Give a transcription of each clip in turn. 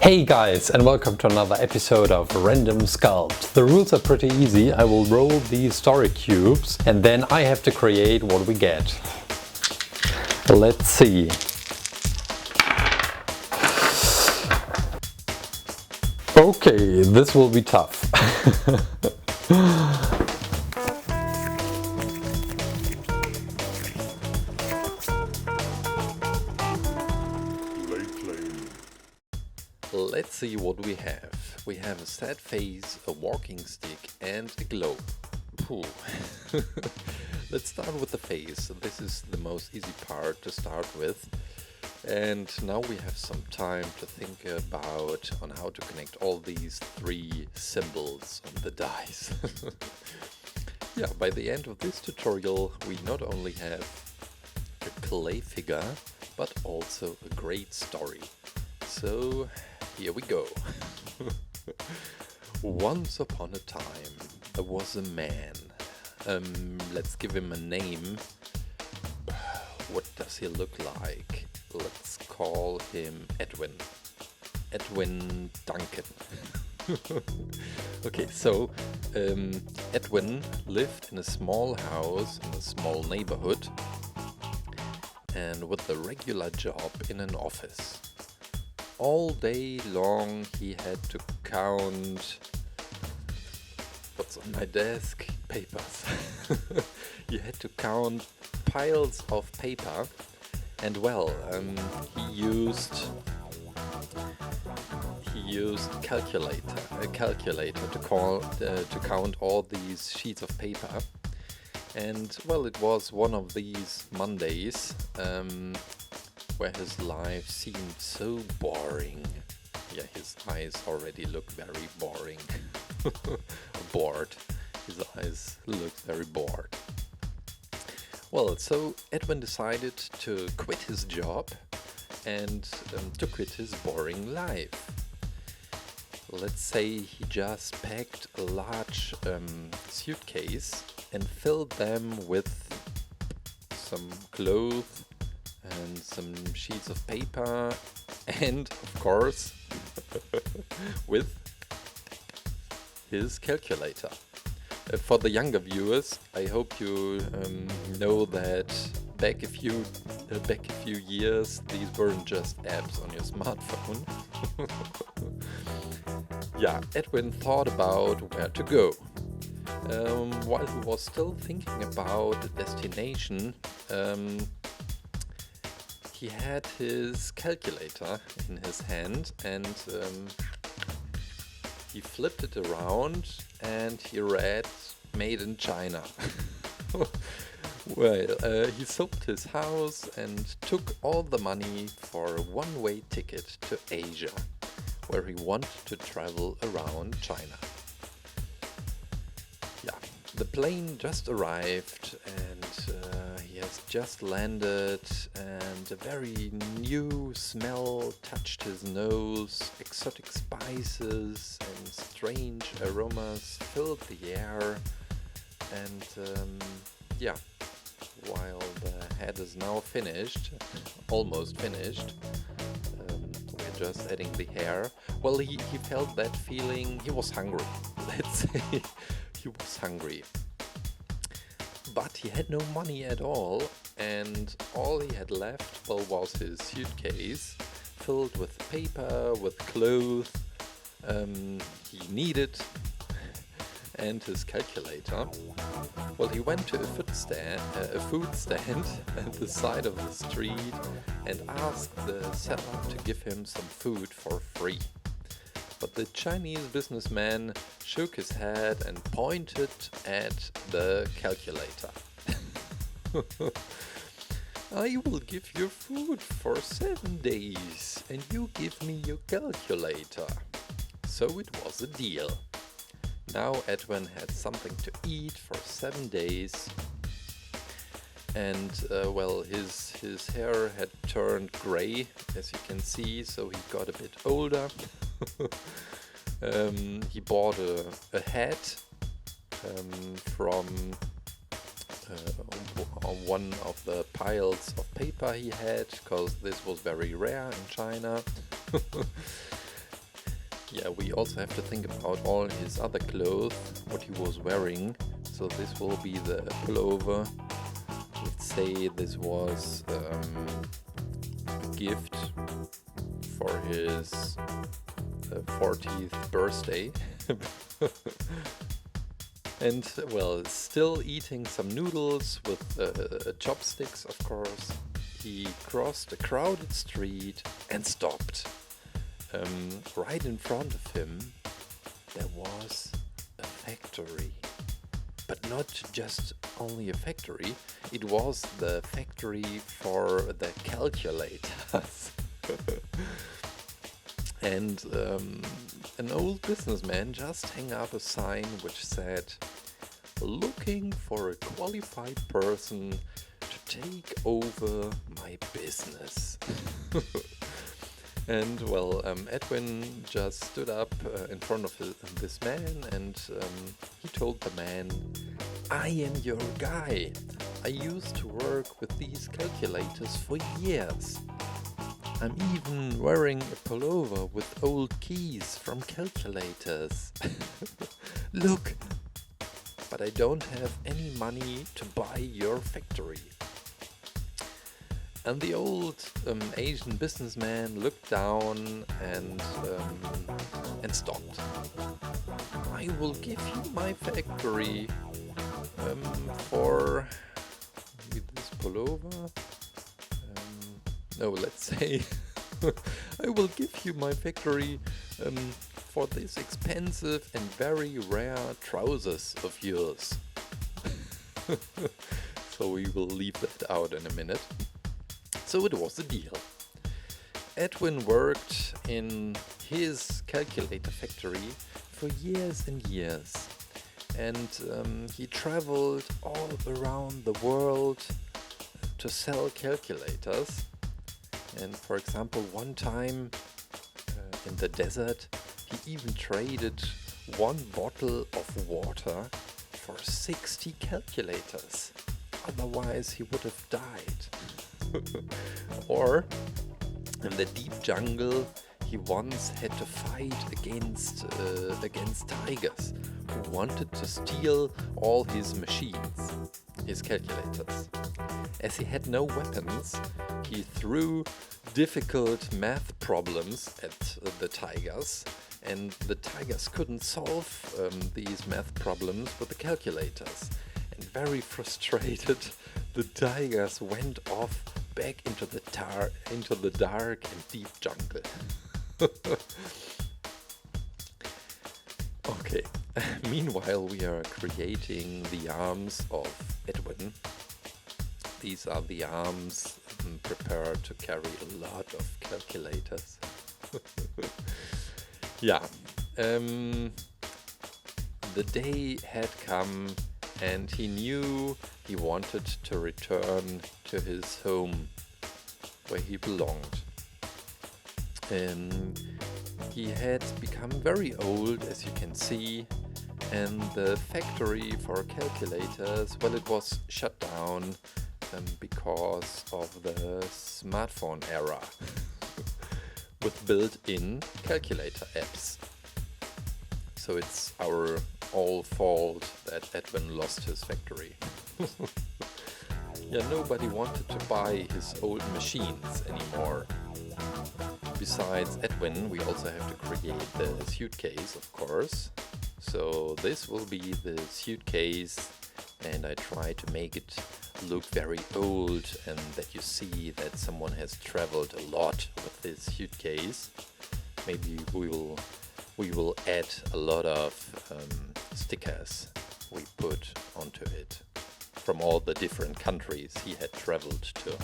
Hey guys, and welcome to another episode of Random Sculpt. The rules are pretty easy. I will roll these story cubes and then I have to create what we get. Let's see. Okay, this will be tough. Let's see what we have. We have a sad face, a walking stick and a globe. Pooh. Let's start with the face. This is the most easy part to start with. And now we have some time to think about on how to connect all these three symbols on the dice. Yeah, by the end of this tutorial we not only have a clay figure, but also a great story. So here we go. Once upon a time there was a man. Let's give him a name. What does he look like? Let's call him Edwin. Edwin Duncan. Okay, so Edwin lived in a small house in a small neighborhood and with a regular job in an office. All day long he had to count what's on my desk? Papers. He had to count piles of paper, and well, he used a calculator to count all these sheets of paper. And well, it was one of these Mondays where his life seemed so boring. Yeah, his eyes already look very boring. Bored. His eyes look very bored. Well, so Edwin decided to quit his job and to quit his boring life. Let's say he just packed a large suitcase and filled them with some clothes and some sheets of paper and, of course, with his calculator. For the younger viewers, I hope you know that back a few years, these weren't just apps on your smartphone. Yeah, Edwin thought about where to go. While he was still thinking about the destination, he had his calculator in his hand and he flipped it around and he read "Made in China." Well, he sold his house and took all the money for a one-way ticket to Asia, where he wanted to travel around China. Yeah, the plane just arrived and he has just landed, and a very new smell touched his nose. Exotic spices and strange aromas filled the air, and yeah, while the head is now finished, almost finished, we're just adding the hair. Well, he felt that feeling. He was hungry. Let's say he was hungry. But he had no money at all, and all he had left, well, was his suitcase filled with paper, with clothes he needed, and his calculator. Well, he went to a food stand at the side of the street and asked the seller to give him some food for free. But the Chinese businessman shook his head and pointed at the calculator. I will give you food for 7 days and you give me your calculator. So it was a deal. Now Edwin had something to eat for 7 days, and well, his hair had turned grey, as you can see, so he got a bit older. He bought a hat from one of the piles of paper he had, because this was very rare in China. Yeah, we also have to think about all his other clothes, what he was wearing. So this will be the pullover. Let's say this was a gift for his 40th birthday. And, well, still eating some noodles with chopsticks, of course. He crossed a crowded street and stopped. Right in front of him there was a factory. But not just only a factory, it was the factory for the calculators. And an old businessman just hung up a sign which said, "Looking for a qualified person to take over my business." And, well, Edwin just stood up in front of this man, and he told the man, "I am your guy. I used to work with these calculators for years. I'm even wearing a pullover with old keys from calculators. Look, but I don't have any money to buy your factory." And the old Asian businessman looked down and stopped. "I will give you my factory for maybe this pullover. No, let's say I will give you my factory for this expensive and very rare trousers of yours." So we will leave that out in a minute. So it was a deal. Edwin worked in his calculator factory for years and years. And he traveled all around the world to sell calculators. And for example, one time in the desert, he even traded one bottle of water for 60 calculators. Otherwise, he would have died. Or in the deep jungle, he once had to fight against tigers who wanted to steal all his machines, his calculators. As he had no weapons, he threw difficult math problems at the tigers, and the tigers couldn't solve these math problems with the calculators. And very frustrated, the tigers went off back into the dark and deep jungle. Okay, meanwhile we are creating the arms of Edwin. These are the arms prepared to carry a lot of calculators. Yeah, the day had come and he knew he wanted to return to his home where he belonged. He had become very old, as you can see, and the factory for calculators, well, it was shut down because of the smartphone era with built-in calculator apps. So it's our all fault that Edwin lost his factory. Yeah, nobody wanted to buy his old machines anymore. Besides Edwin, we also have to create the suitcase, of course. So this will be the suitcase, and I try to make it look very old and that you see that someone has traveled a lot with this suitcase. Maybe we will add a lot of stickers we put onto it from all the different countries he had traveled to.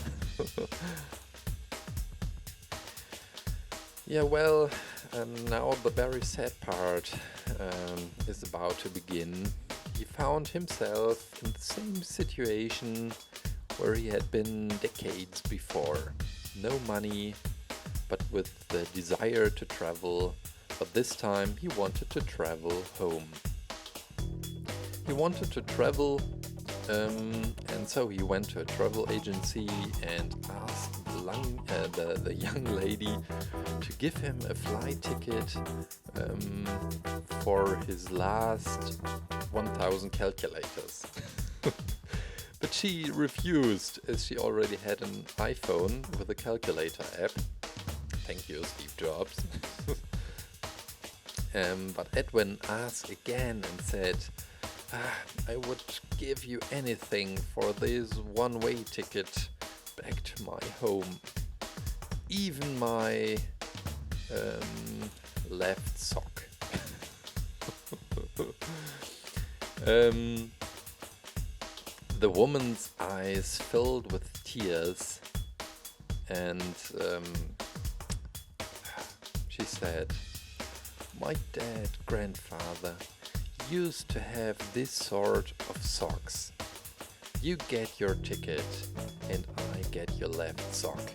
Yeah, well, now the very sad part is about to begin. He found himself in the same situation where he had been decades before. No money, but with the desire to travel, but this time he wanted to travel home. He wanted to travel, and so he went to a travel agency and asked the the young lady to give him a flight ticket for his last 1000 calculators. But she refused, as she already had an iPhone with a calculator app. Thank you, Steve Jobs. But Edwin asked again and said, I would give you anything for this one-way ticket back to my home. Even my left sock. The woman's eyes filled with tears, and she said, my grandfather used to have this sort of socks. You get your ticket and I get your left sock.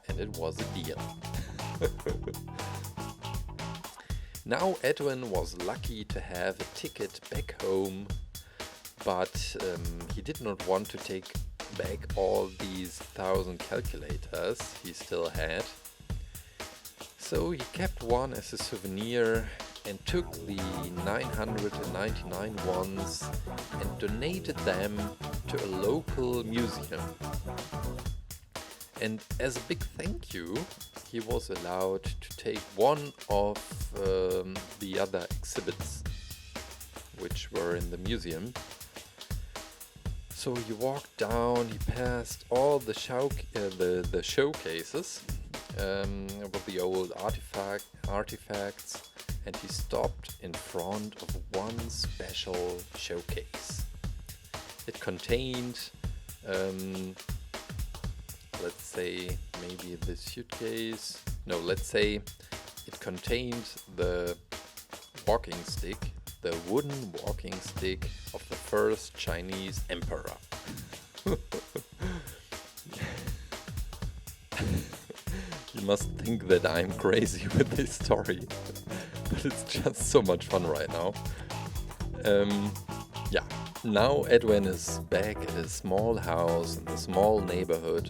And it was a deal. Now Edwin was lucky to have a ticket back home, but he did not want to take back all these 1000 calculators he still had. So he kept one as a souvenir and took the 999 ones and donated them to a local museum. And as a big thank you, he was allowed to take one of the other exhibits which were in the museum. So he walked down, he passed all the showcases with the old artifacts, and he stopped in front of one special showcase. It contained, let's say, maybe the suitcase. No, let's say it contained the walking stick, the wooden walking stick of the first Chinese emperor. You must think that I'm crazy with this story, but it's just so much fun right now. Yeah, now Edwin is back at his small house in the small neighborhood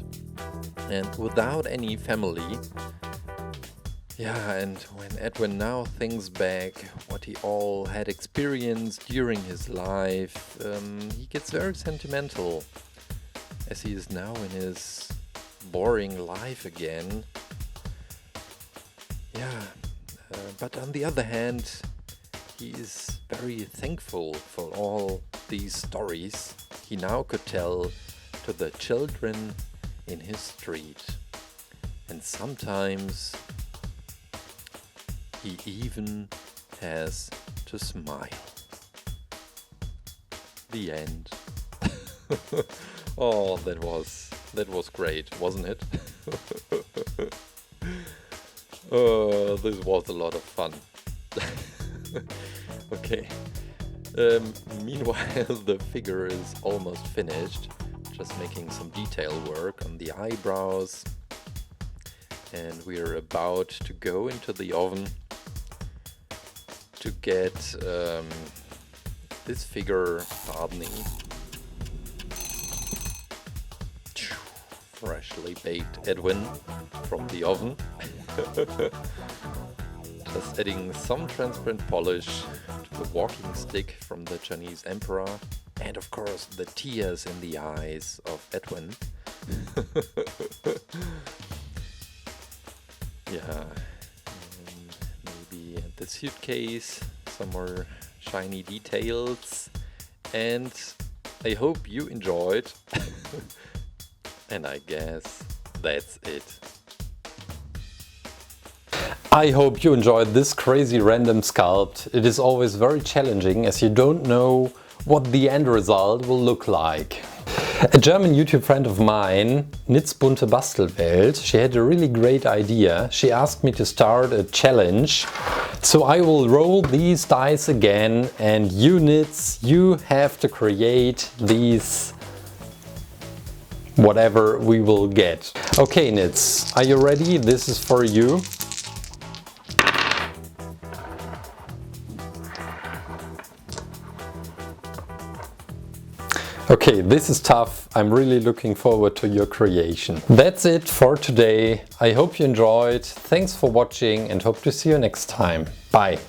and without any family. Yeah, and when Edwin now thinks back what he all had experienced during his life, he gets very sentimental, as he is now in his boring life again. Yeah, but on the other hand, he is very thankful for all these stories he now could tell to the children in his street. And sometimes he even has to smile. The end. Oh, that was great, wasn't it? This was a lot of fun. Okay. Meanwhile, the figure is almost finished. Just making some detail work on the eyebrows. And we're about to go into the oven to get this figure hardening. Freshly baked Edwin from the oven. Just adding some transparent polish to the walking stick from the Chinese emperor, and of course the tears in the eyes of Edwin. Yeah, maybe the suitcase, some more shiny details, and I hope you enjoyed. And I guess that's it. I hope you enjoyed this crazy random sculpt. It is always very challenging as you don't know what the end result will look like. A German YouTube friend of mine knits bunte Bastelwelt. She had a really great idea. She asked me to start a challenge. So I will roll these dice again, and you knits, you have to create these whatever we will get. Okay, knits, are you ready? This is for you. Okay, this is tough. I'm really looking forward to your creation. That's it for today. I hope you enjoyed. Thanks for watching and hope to see you next time. Bye.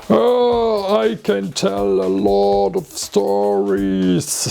Oh, I can tell a lot of stories.